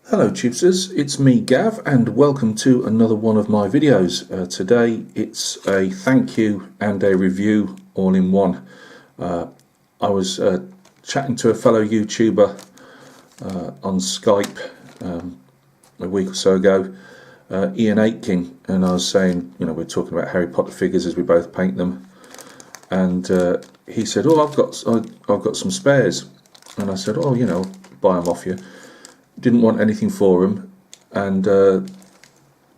Hello Tubesters, it's me Gav and welcome to another one of my videos. Today it's a thank you and a review all in one. I was chatting to a fellow YouTuber on Skype a week or so ago, Iain Aitken, and I was saying, you know, we're talking about Harry Potter figures as we both paint them, and he said, "Oh, I've got some spares," and I said, "Oh, you know, buy them off you." Didn't want anything for him, and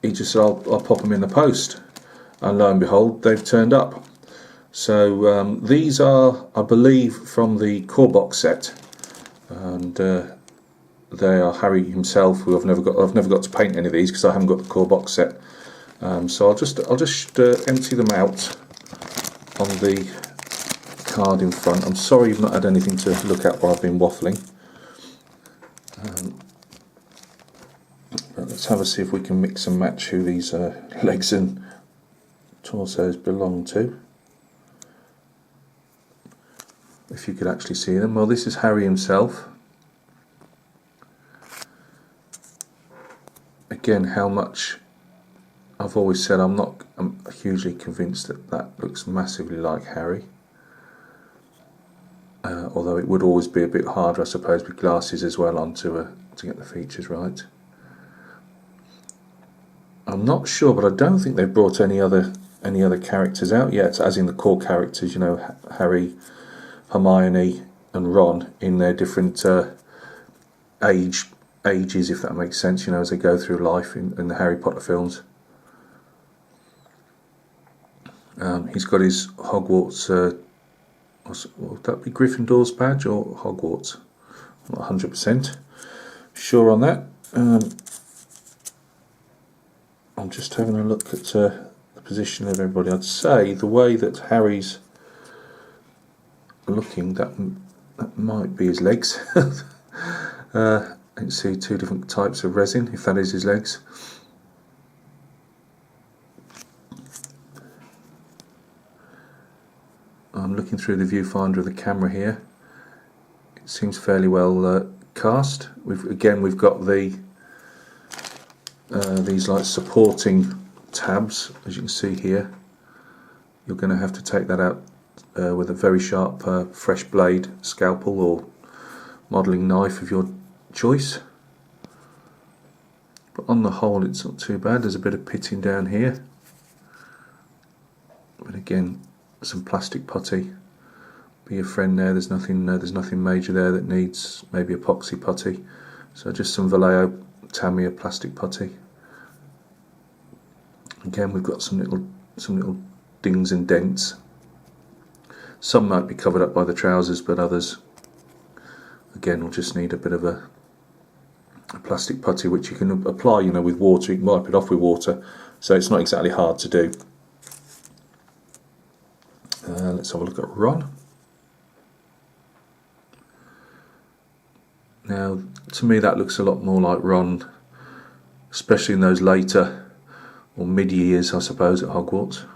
he just said, I'll pop them in the post, and lo and behold, they've turned up. So these are, I believe, from the core box set, and they are Harry himself. Who I've never got to paint any of these because I haven't got the core box set. So I'll just empty them out on the card in front. I'm sorry you've not had anything to look at while I've been waffling. Let's have a see if we can mix and match who these legs and torsos belong to. If you could actually see them. Well, this is Harry himself. Again, how much I've always said I'm hugely convinced that looks massively like Harry. Although it would always be a bit harder, I suppose, with glasses as well on to get the features right. I'm not sure, but I don't think they've brought any other characters out yet, as in the core characters, you know, Harry, Hermione and Ron in their different ages, if that makes sense, you know, as they go through life in the Harry Potter films. He's got his Hogwarts, would that be Gryffindor's badge or Hogwarts? I'm not 100% sure on that. I'm just having a look at the position of everybody. I'd say the way that Harry's looking, that might be his legs. I can see two different types of resin, if that is his legs. I'm looking through the viewfinder of the camera here. It seems fairly well cast. We've got the these like supporting tabs, as you can see here. You're going to have to take that out with a very sharp fresh blade scalpel or modelling knife of your choice. But on the whole, it's not too bad. There's a bit of pitting down here, but again, some plastic putty. Be a friend there. There's nothing major there that needs maybe epoxy putty. So just some Vallejo Tamiya plastic putty. Again, we've got some little dings and dents. Some might be covered up by the trousers, but others, again, will just need a bit of a plastic putty, which you can apply, you know, with water. You can wipe it off with water, so it's not exactly hard to do. Let's have a look at Ron. Now, to me, that looks a lot more like Ron, especially in those later or mid-years, I suppose, at Hogwarts.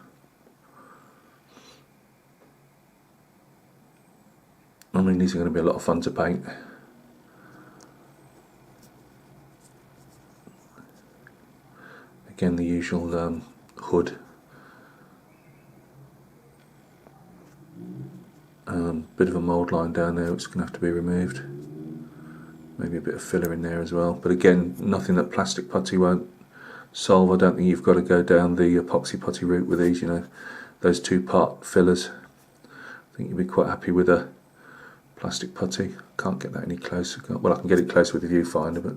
I mean, these are going to be a lot of fun to paint. Again, the usual hood. Bit of a mould line down there which is going to have to be removed. Maybe a bit of filler in there as well. But again, nothing that plastic putty won't solve. I don't think you've got to go down the epoxy putty route with these, you know, those two-part fillers. I think you'll be quite happy with a plastic putty. Can't get that any closer. Well, I can get it close with the viewfinder, but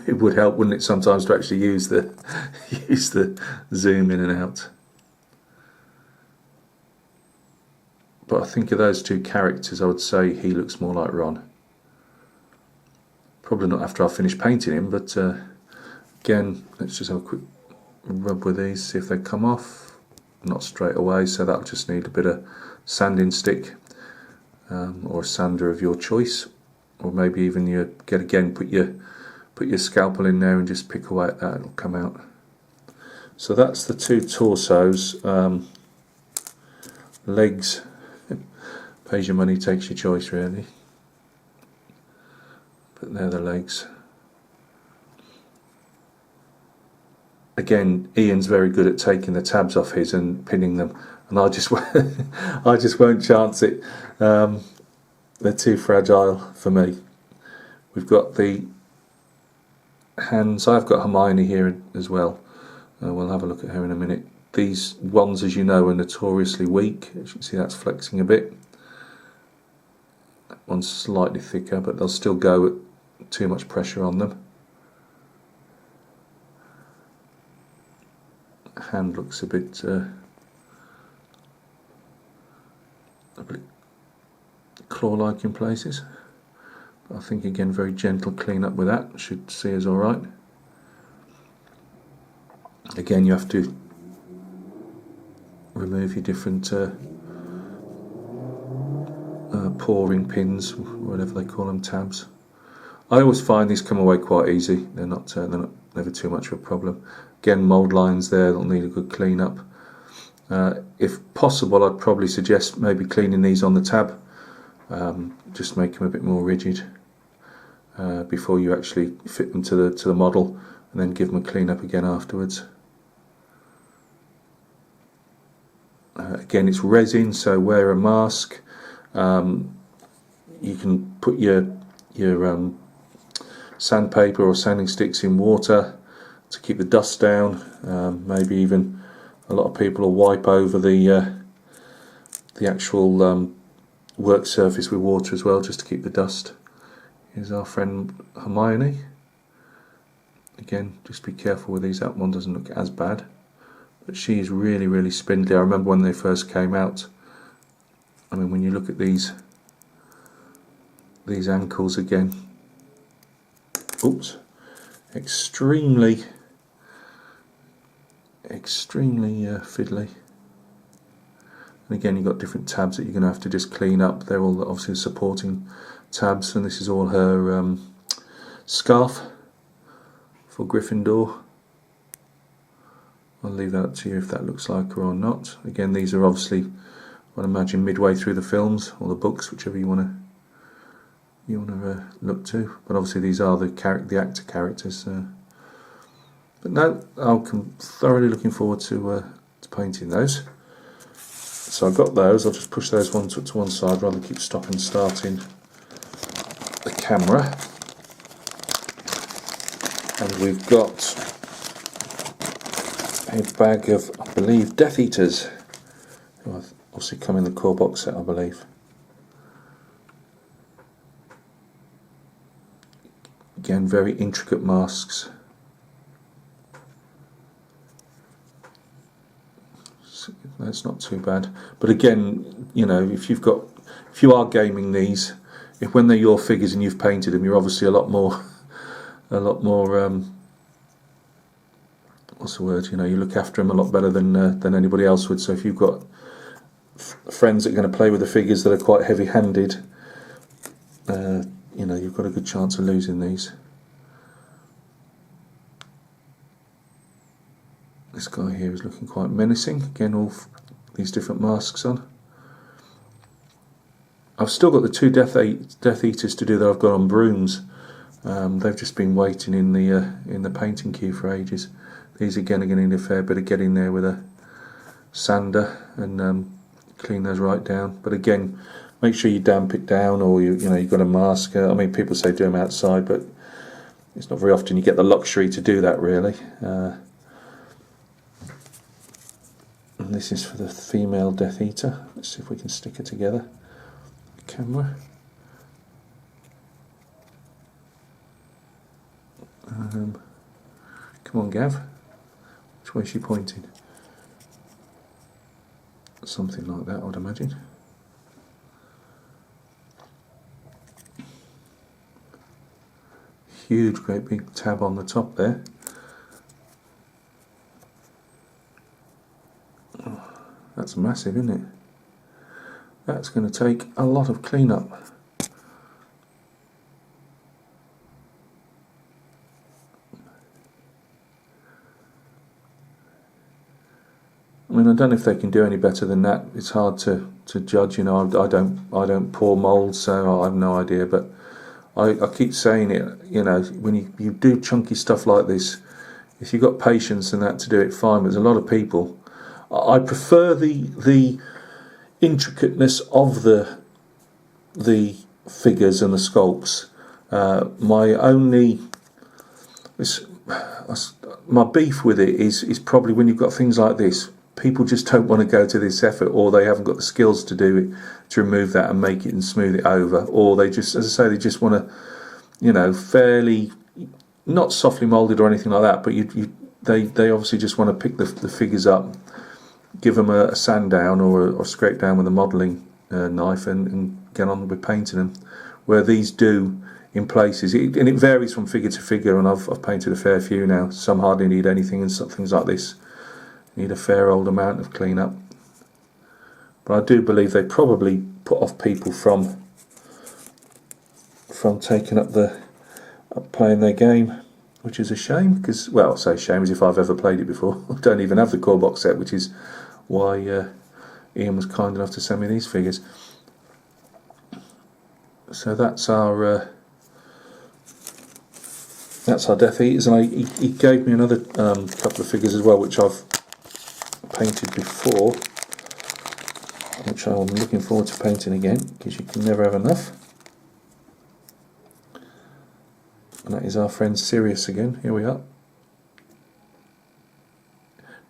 it would help, wouldn't it, sometimes to actually use the zoom in and out. But I think of those two characters, I would say he looks more like Ron. Probably not after I finish painting him, but again, let's just have a quick rub with these, see if they come off. Not straight away, so that'll just need a bit of sanding stick or a sander of your choice, or maybe even put your scalpel in there and just pick away at that. It'll come out. So that's the two torsos. Legs, pays your money, takes your choice, really. but they're the legs. Again, Ian's very good at taking the tabs off his and pinning them, and I just I just won't chance it. They're too fragile for me. We've got the hands. I've got Hermione here as well. We'll have a look at her in a minute. These ones, as you know, are notoriously weak. As you can see, that's flexing a bit. That one's slightly thicker, but they'll still go at too much pressure on them. Hand looks a bit claw-like in places. But I think again, very gentle clean up with that. Should see us all right. Again, you have to remove your different pouring pins, whatever they call them, tabs. I always find these come away quite easy. They're not never too much of a problem. Again, mould lines there, they'll need a good clean up. If possible, I'd probably suggest maybe cleaning these on the tab, just make them a bit more rigid before you actually fit them to the model, and then give them a clean up again afterwards. Again, it's resin, so wear a mask. You can put your sandpaper or sanding sticks in water to keep the dust down. Maybe even a lot of people will wipe over the actual work surface with water as well, just to keep the dust. Here's our friend Hermione. Again, just be careful with these. That one doesn't look as bad, but she is really, really spindly. I remember when they first came out. I mean, when you look at these ankles again, oops, extremely fiddly. And again, you've got different tabs that you're going to have to just clean up. They're all obviously supporting tabs, and this is all her scarf for Gryffindor. I'll leave that up to you if that looks like her or not. Again, these are obviously, I'd imagine, midway through the films or the books, whichever you want to look to. But obviously these are the actor characters. But no, I'm thoroughly looking forward to painting those. So I've got those. I'll just push those one to one side rather than keep stopping and starting the camera. And we've got a bag of, I believe, Death Eaters, who obviously come in the core box set, I believe. Again, very intricate masks. That's not too bad. But again, you know, if you are gaming these, when they're your figures and you've painted them, you're obviously a lot more what's the word? You know, you look after them a lot better than anybody else would. So if you've got friends that are going to play with the figures that are quite heavy-handed, you know, you've got a good chance of losing these. This guy here is looking quite menacing. Again, all these different masks on. I've still got the two Death Eaters to do that I've got on brooms. They've just been waiting in the painting queue for ages. These again are going to need a fair bit of getting there with a sander and clean those right down. But again, make sure you damp it down, or you've got a mask. I mean, people say do them outside, but it's not very often you get the luxury to do that, really. And this is for the female Death Eater. Let's see if we can stick it together. Camera. Come on, Gav. Which way is she pointing? Something like that, I would imagine. Huge, great big tab on the top there. That's massive, isn't it? That's going to take a lot of cleanup. I mean, I don't know if they can do any better than that. It's hard to judge. You know, I don't pour moulds, so I have no idea. But I keep saying it, you know, when you do chunky stuff like this, if you've got patience and that to do it, fine. But there's a lot of people. I prefer the intricateness of the figures and the sculpts. My beef with it is probably when you've got things like this. People just don't want to go to this effort, or they haven't got the skills to do it, to remove that and make it and smooth it over, or they just, as I say, they just want to, you know, fairly, not softly moulded or anything like that, but they obviously just want to pick the figures up, give them a sand down or scrape down with a modelling knife and get on with painting them. Where these do in places, and it varies from figure to figure, and I've painted a fair few now. Some hardly need anything, and some things like this need a fair old amount of clean up. But I do believe they probably put off people from taking up playing their game, which is a shame, because, well, I say shame as if I've ever played it before. I don't even have the core box set, which is why Iain was kind enough to send me these figures. So that's our Death Eaters, and he gave me another couple of figures as well, which I've painted before, which I'm looking forward to painting again, because you can never have enough. And that is our friend Sirius again. Here we are.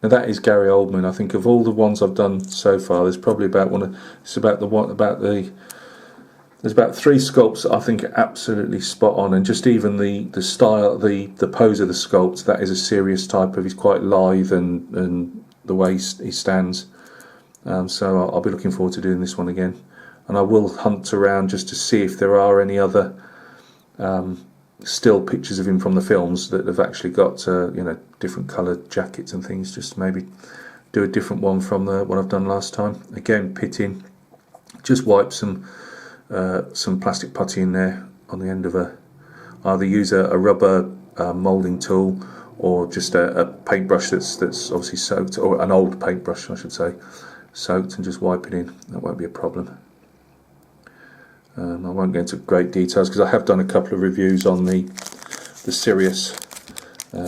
Now that is Gary Oldman. I think of all the ones I've done so far, there's probably about there's about 3 sculpts that I think are absolutely spot on, and just even the style, the pose of the sculpt, that is a Sirius type of. He's quite lithe and the way he stands. So I'll be looking forward to doing this one again, and I will hunt around just to see if there are any other still pictures of him from the films that have actually got you know, different coloured jackets and things. Just maybe do a different one from the one I've done last time. Again, pitting, just wipe some plastic putty in there on the end of either use a rubber moulding tool, or just a paintbrush that's obviously soaked, or an old paintbrush I should say, soaked, and just wipe it in. That won't be a problem. I won't go into great details because I have done a couple of reviews on the Sirius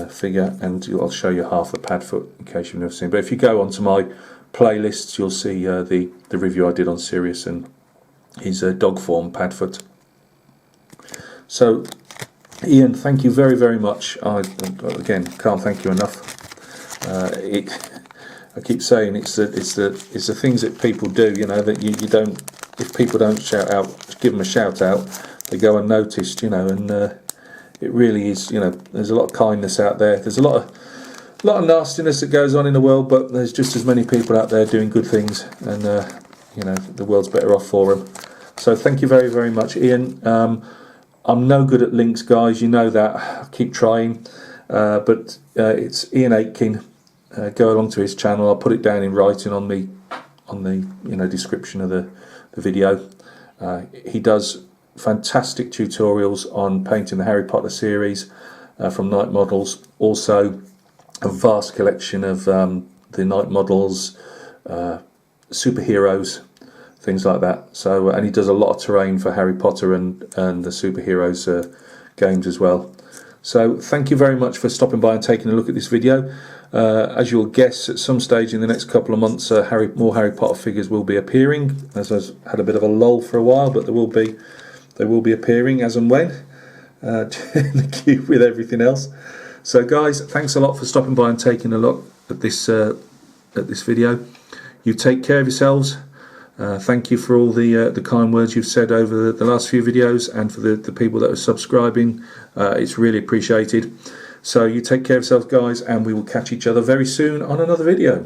figure, and I'll show you half the Padfoot in case you've never seen. But if you go onto my playlists, you'll see the review I did on Sirius and his dog form Padfoot. So Iain, thank you very, very much. I again can't thank you enough. I keep saying it's the things that people do, you know, that you don't. If people don't shout out, give them a shout out, they go unnoticed, you know. And it really is, you know, there's a lot of kindness out there. There's a lot of nastiness that goes on in the world, but there's just as many people out there doing good things, and you know, the world's better off for them. So thank you very, very much, Iain. I'm no good at links, guys. You know that. I keep trying, but it's Iain Aitken. Go along to his channel. I'll put it down in writing on the you know, description of the video. He does fantastic tutorials on painting the Harry Potter series from Night Models. Also, a vast collection of the Night Models, superheroes, things like that. So, and he does a lot of terrain for Harry Potter and the superheroes games as well. So thank you very much for stopping by and taking a look at this video. As you'll guess, at some stage in the next couple of months, more Harry Potter figures will be appearing. As I've had a bit of a lull for a while, but they will be appearing as and when in the queue with everything else. So guys, thanks a lot for stopping by and taking a look at this video. You take care of yourselves. Thank you for all the kind words you've said over the last few videos, and for the people that are subscribing. It's really appreciated. So you take care of yourselves, guys, and we will catch each other very soon on another video.